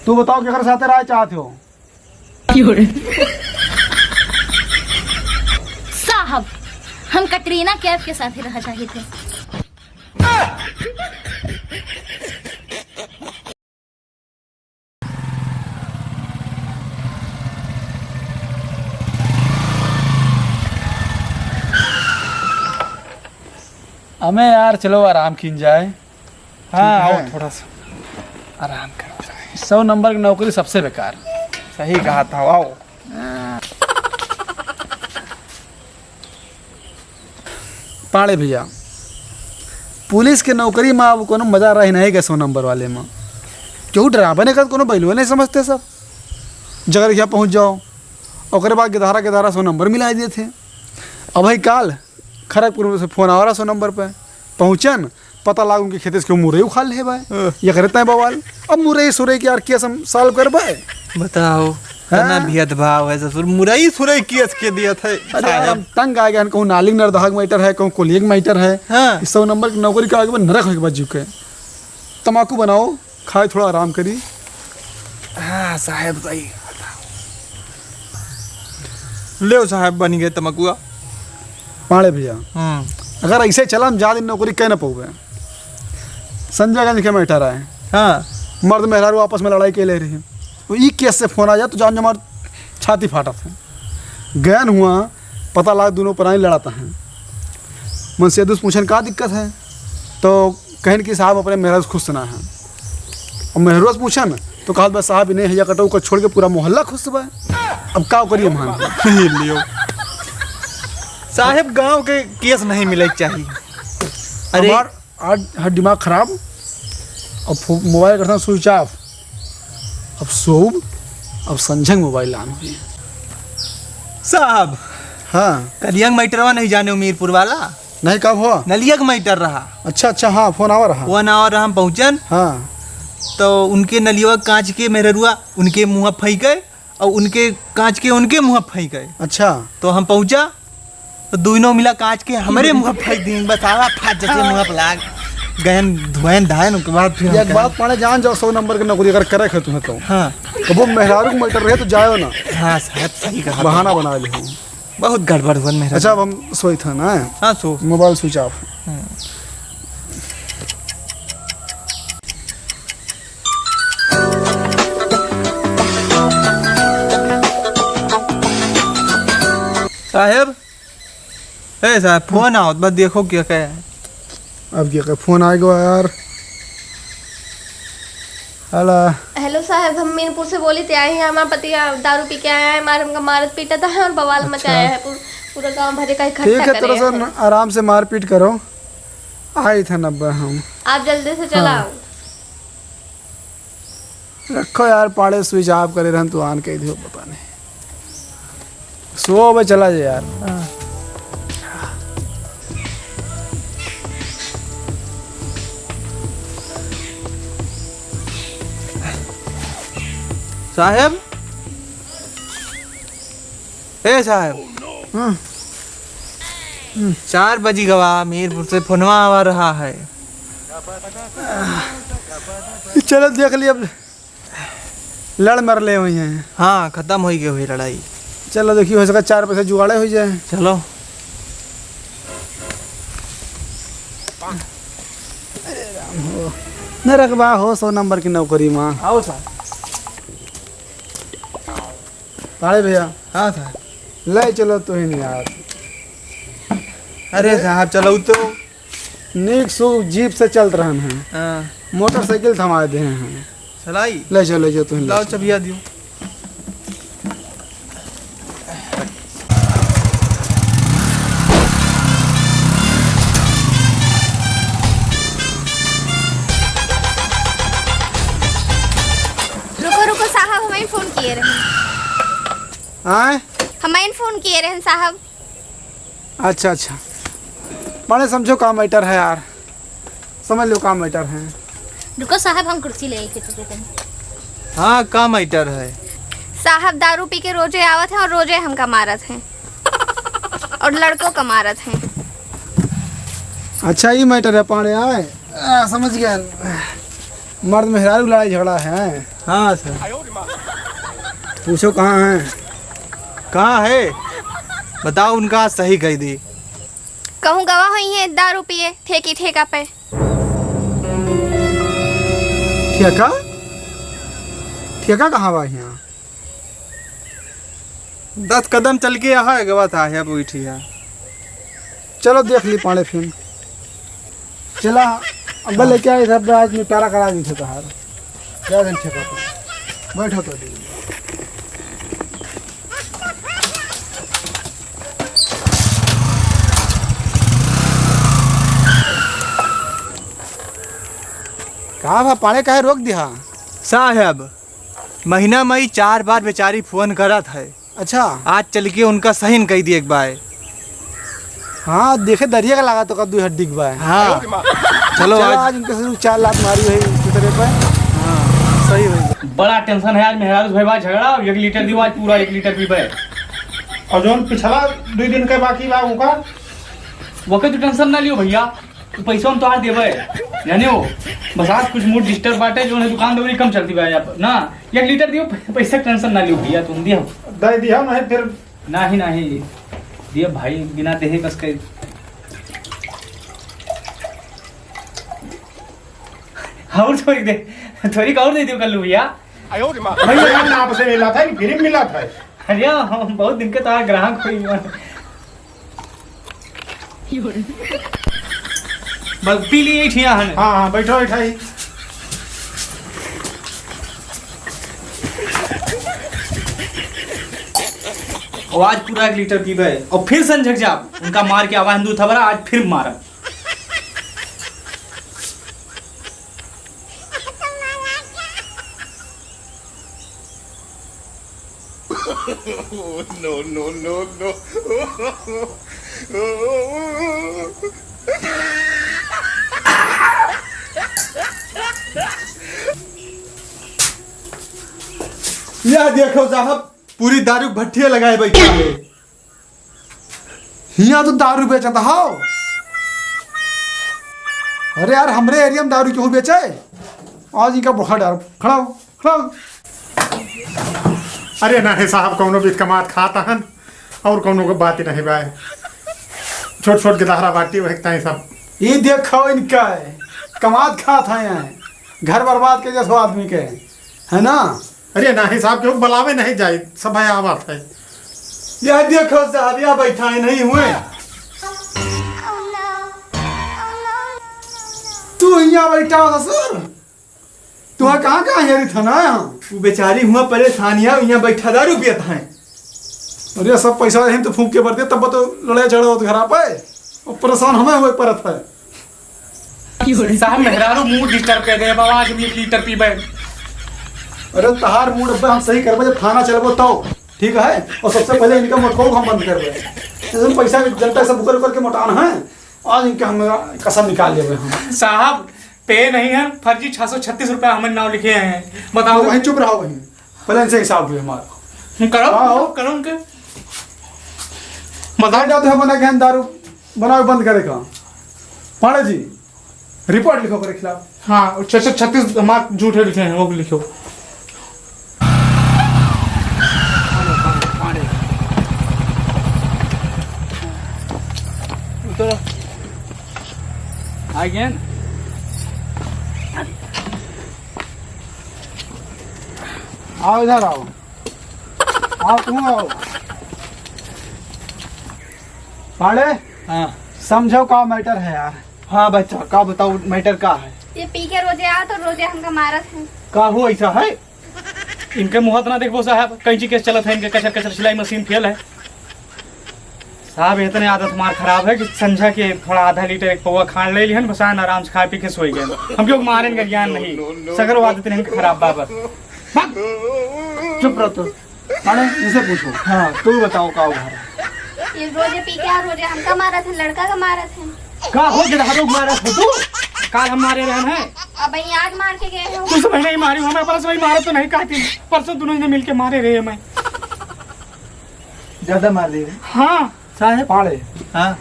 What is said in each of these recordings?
तू बताओ कि साथ राय चाहते हो? साहब, हम कटरीना कैफ के साथ ही रहना चाहिए थे। हमें यार चलो आराम की जाए। हाँ आओ थोड़ा सा आराम कर। 100 नंबर की नौकरी सबसे बेकार। सही कहा था, आओ। पाड़े भैया, पुलिस के नौकरी में अब कोनो मजा रही नहीं गए 100 नंबर वाले में। क्यों ड्राइवर ने कर कोनो बैलू नहीं समझते सब। जगह यहाँ पहुँच जाओ और बाद गिधारा 100 नंबर मिला दिए थे। अब भाई काल खड़गपुर से फोन आ रहा 100 नंबर पे पहुँचन, पता लाग उनके खेते से क्यों मुरई उखाड़ ले भाई ये करते हैं बवाल। अब मुरई सुरई की यार केस हम सॉल्व कर भाई बताओ कितना भेदभाव है ससुर। मुरई सुरई केस के दिया था। अरे यार हम तंग आ गए। कहूँ नालिंग नरदहाग मैटर है, कहूँ कोलियक मैटर है। हाँ। 100 नंबर की नौकरी का आगे नरक हो बाजू के। तम्बाकू बनाओ, खाए, थोड़ा आराम करी। हाँ साहब सही ले साहब, बन गए तमकुआ। पाड़े भैया, अगर ऐसे चला हम ज़्यादा नौकरी कह ना पाओगे। संजय गांधी के मैटर है। हाँ, मर्द मेहरारू आपस में लड़ाई के ले रही है। तो ई केस से फोन आ जाए तो जान जमार छाती फाटा था। गैन हुआ, पता लगा दोनों प्राणी लड़ाता है। मुझसे दूसरे पूछन का दिक्कत है, तो कहन कि साहब अपने मेहरारू से खुश ना है। और मेहरारू से पूछा ना तो कहा बस साहब इन्हें हैया कटो को छोड़ के पूरा मोहल्ला खुश बा। अब का करिए मान लियो साहब, गांव के केस नहीं मिले चाहिए। अरे आज हर दिमाग खराब। अब मोबाइल करता स्विच ऑफ। अब सोब, अब संजंग मोबाइल ऑन हुई साहब। हाँ, कलियंग मैटरवा नहीं जाने मीरपुर वाला नहीं कब हुआ? नलिया का मैटर रहा। अच्छा हाँ, फोन आवा रहा। वो ना और हम पहुँचन हाँ, तो उनके नलिया कांच के मेहरुआ उनके मुँह फंस गए और उनके कांच के उनके मुँह फंस गए। अच्छा, तो हम पहुँचा तो दोनों मिला कांच के हमारे मुँह फंस दी। बस आवा फाट जैसे मुँह पर लाग गहन धुआन धायन। उसके बाद फिर एक बात पाने जान जाओ 100 नंबर की नौकरी अगर करे तुम्हें तो हाँ, तो वो मेहरारू को मैटर रहे तो जाओ ना। हाँ साहब सही कहा, बहाना बना ले। बहुत गड़बड़ हुआ मेरा। अच्छा, अब हम सोई था ना। हाँ सो मोबाइल स्विच ऑफ। साहब, ए साहब फोन आओ बस देखो क्या क्या है। अब क्या फोन आएगा यार। हेलो साहब, हम मीनपुर से बोली थे आए हैं। हमारा पति दारू पी के आया है, हमारे हमका मारत पीटा था और बवाल मचाया है। पूरा गांव भरे का इकट्ठा ठीक है, करे थोड़ा सा आराम से मारपीट करो। आई था 90 हम। आप जल्दी से चलाओ। रखो यार, पाड़े स्विच ऑफ करे रहन तो आन कह दियो पता नहीं। सो बे चला जाए यार। साहब, ए साहब, 4 बजी गवा मीरपुर से फोनवा आ रहा है। चलो देख लिया, अब लड़ मर ले हुई हैं। हाँ खत्म हो गई हुई लड़ाई। चलो देखिए, हो सका 4 पैसे जुगाड़े हो जाए। चलो न रखबा हो 100 नंबर की नौकरी में। आओ साहब। पाड़े भैया, हाँ साहब। ले चलो तो ही नहीं यार। अरे साहब चलो तो नीक सु जीप से चल रहे हैं। हाँ, मोटरसाइकिल थमा दे हैं। चलाई ले चलो तो लाओ चबिया दियो। रुको साहब, हमें फोन किए रहे। आए, हमें फोन किए रहे साहब। अच्छा, बड़े समझो काम मैटर है यार, समझ लो काम मैटर है। रुको साहब, हम कुर्सी ले आई थी। हाँ का मैटर है साहब, दारू पी के रोजे आवत हैं और रोजे हमका मारत हैं और लड़कों का मारत हैं। अच्छा, ये मैटर है पाड़े। आए समझ गया। मर्द मेहरारू लड़ाई झगड़ा है। हाँ सर। पूछो कहाँ हैं? कहाँ है बताओ, उनका सही कह दी। कहूँ गवाह हुई है दारू पिए ठेकी ठेका पे। ठेका? ठेका कहाँ बा यहाँ? 10 कदम चल के यहाँ है गवा था है बैठी है। चलो देख ली पाड़े फिर। चला अब लेके आए थे, आज में प्यारा करा दी थे तहार। क्या दिन ठेका पे बैठो तो दी। कहा भा पाड़े काहे रोक दिया? साहब महीना मई 4 बार बेचारी फोन करत है। अच्छा आज चल के उनका सही न कह दी एक बार। हाँ देखे दरिया का लगा तो कद्दू हड्डी के बाय। हाँ चलो चलो आज आज उनके से 4 लाख मारी है कितने पे। हाँ सही हो। बड़ा टेंशन है आज मेहरारू भाई बा झगड़ा 1 लीटर दी आज पूरा 1 लीटर पीबे। और जोन पिछला 2 दिन के बाकी बा उनका वके तो टेंशन ना लियो भैया, तो पैसा हम तो आज देबे जाने हो। बस आज कुछ मूड डिस्टर्ब बाटे जो है दुकान दौरी कम चलती बा अब ना। 1 लीटर दियो पैसा टेंशन ना लियो भैया, तुम दियो दे दिया नहीं फिर नहीं दियो भाई बिना देहे कस के। और थोड़ी और दे दियो कल भैया। भैया हमने आपस में मिला था कि फिर मिला था। अरे हम बहुत दिन के तो ग्राहक हुई बस पी लिए ठिया हन। हाँ हाँ बैठो बैठा ही। और आज पूरा 1 लीटर पीबे और फिर संझक जाब उनका मार के आवाज दूध थबरा आज फिर मारा। यह देखो साहब पूरी दारू भट्टियां लगाए बैठे हैं। यहाँ तो दारू बेचता हो। अरे यार हमरे एरिया में दारू क्यों बेचे? आज इनका बहुत डर। खड़ा हो खड़ा हो। अरे नहीं साहब कौनो भी कमात खाता हन और कौनो को बात ही नहीं बाय। छोट छोट गिदाहरा बाटी वहकता है सब। ये देखो इनका है कमात खात है यहाँ घर बर्बाद के जैसो आदमी के है ना। अरे नहीं साहब क्यों बुलावे नहीं जाए सब है आवाज है। यह देखो साहब यहाँ बैठा है नहीं हुए। तू यहाँ बैठा हो ससुर? तू कहाँ कहाँ हेरी था ना यहाँ? वो बेचारी हुआ परेशानियां यहाँ बैठा दारू पियत हैं। अरे सब पैसा रही तो फूंक के भरते तब तो लड़ाई झगड़ा होते घर पे और परेशान हमें हुए परत है। साहब मेहरारू मूड डिस्टर्ब कर दे बाबा आज 1 लीटर पीबे। अरे तहार मूड अब हम सही करबे जब थाना चलबो तो ठीक है। और सबसे पहले इनका मोटको हम बंद करबे। जैसे पैसा जनता से बुकर करके मोटाना है आज इनके हम कसम निकाल लेबे हम। साहब पे नहीं है फर्जी 636 रुपया हमारे नाम लिखे हैं। बताओ वहीं चुप रहो वहीं पहले इनसे हिसाब हुए हमारा। करो करो उनके बताए जाते हैं बना के दारू बनाओ बंद करेगा। पाड़े जी रिपोर्ट लिखो मेरे खिलाफ। हाँ 636 हमारे झूठे लिखे हैं वो भी लिखो। Again. आओ इधर आओ आओ तुम आओ। पाड़े हाँ समझो का मैटर है यार। हाँ बच्चा का बताओ मैटर का है। ये पी के रोजे आ तो रोजे हमका मारत है। का हो ऐसा है? इनके मुहत ना देखो साहब कैंची केस चलत है इनके कचर कचर सिलाई मशीन फेल है। साहब इतने आदत मार खराब है कि समझा कि थोड़ा आधा लीटर 1 पौवा खान ले लिहन बस आराम से खा पी के सोई गए। हम क्यों मारेंगे का ज्ञान नहीं सगर आदत नहीं खराब बाबा। चुप रहो तो। पाड़े इनसे पूछो। हाँ तू बताओ का घर ये रोजे पी के आ रोजे हमका मारत है लड़का का मारत है। का हो गया हरो मारा फोटो। काल हम मारे रहन है अब भाई आज मार के गए हो। तू सब नहीं मारी हमें परसों ही मारे तो नहीं काटी परसों दोनों ने मिलके मारे रहे मैं। ज्यादा मार दे। हाँ साहब पाड़े हाँ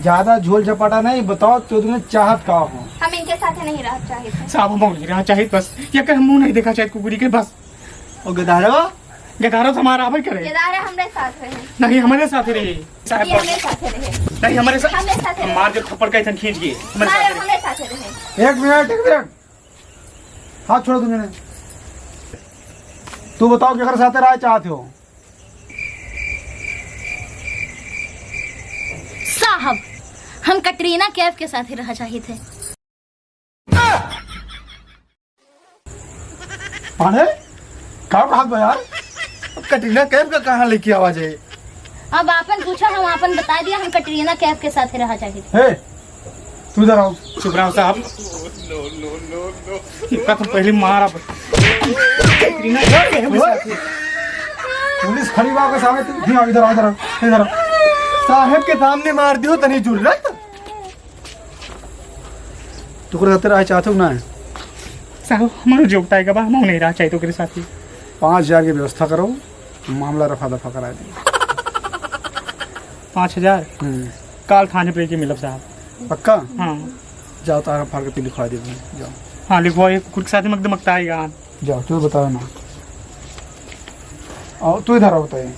ज्यादा झोल झपाटा नहीं बताओ तो तुम्हें चाहत का हो। हम इनके साथ नहीं रहना चाहिए। साहब हम नहीं रहा चाहिए बस, ये कर हम मुंह नहीं देखा चाहिए कुकुरी के बस। और गदारवा गदारो तो हमारा आवे करे, केदार हमारे साथ रहे, नहीं हमारे साथ ही रहे साहब, ये हमारे साथ रहे, नहीं हमारे साथ हमारे साथ रहे, मार जब थप्पड़ का खींच गए हमारे साथ रहे। हमारे साथ रहे। एक मिनट हाथ छोड़ो तुमने। तू बताओ कि अगर साथ राय चाहते हो? साहब हम कटरीना कैफ के साथ ही रह चाहिए थे। पाने का हाथ में यार, कटरीना कैफ का कहाँ लेके आवाज है? अब आपन पूछा, हम आपन बता दिया, हम कटरीना कैफ के साथ ही रह चाहिए थे। हे तू इधर आओ। चुप रहो साहब, इनका तो पहले मारा कटरीना कैफ के हमारे साथ ही। पुलिस खड़ी बा के सामने, तू नहीं आओ, इधर आओ, इधर आओ, इधर आओ। साहब के सामने मार दियो तनी जुर्रत। तू करे साथ राय चाहते हो ना? साहब हमारा जोगता है का बा, हम नहीं रहा चाहिए तो के साथ ही। 5,000 की व्यवस्था करो, मामला रफा दफा करा देंगे। 5,000 काल थाने पे के मिलब साहब। पक्का? हाँ जाओ तारा फाड़ के लिखवा दे, जाओ हाँ लिखवाओ, ये कुकुर के साथ मकदम मकता आएगा। जाओ, तू बताओ ना। और तू इधर आओ, बताइए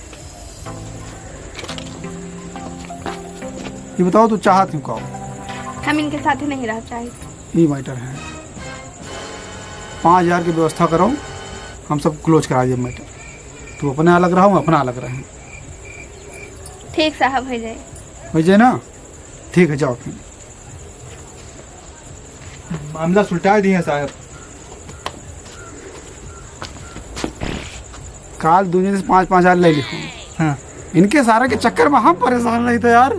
ये बताओ, तू चाहती हूँ कहो? हम इनके साथ ही नहीं रह चाहिए। ये मैटर है, 5,000 की व्यवस्था करो, हम सब क्लोज करा दिए मैटर। तू अपने अलग रहो, हम अपना अलग रहें। ठीक साहब, हो जाए। हो जाए ना? ठीक है, जाओ फिर। मामला सुलटा दिए साहब। काल दूसरे से 5,000 ले लिखो। हाँ इनके सारे के चक्कर में हम परेशान नहीं थे यार।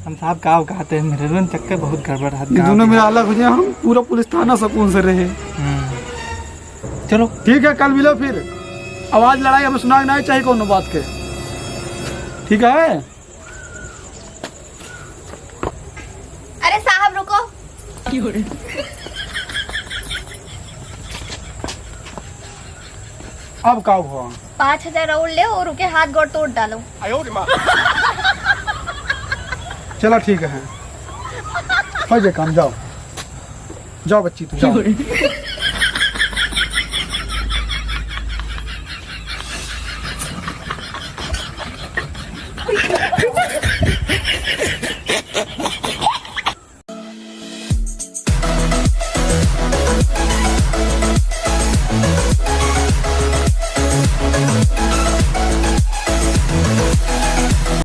हम साहब गाँव कहते हैं, मेरे चक्कर बहुत गड़बड़ है। ये दोनों मेरा अलग हो जाए, हम पूरा पुलिस थाना सुकून से रहे। चलो ठीक है, कल मिलो फिर। आवाज लड़ाई हमें सुना नहीं चाहिए कोनो बात के, ठीक है? अरे साहब रुको। अब का हुआ? 5,000 और ले और उनके हाथ गोड़ तोड़ डालो। चलो ठीक है, हो जाए काम। जाओ जाओ बच्ची, तू जाओ।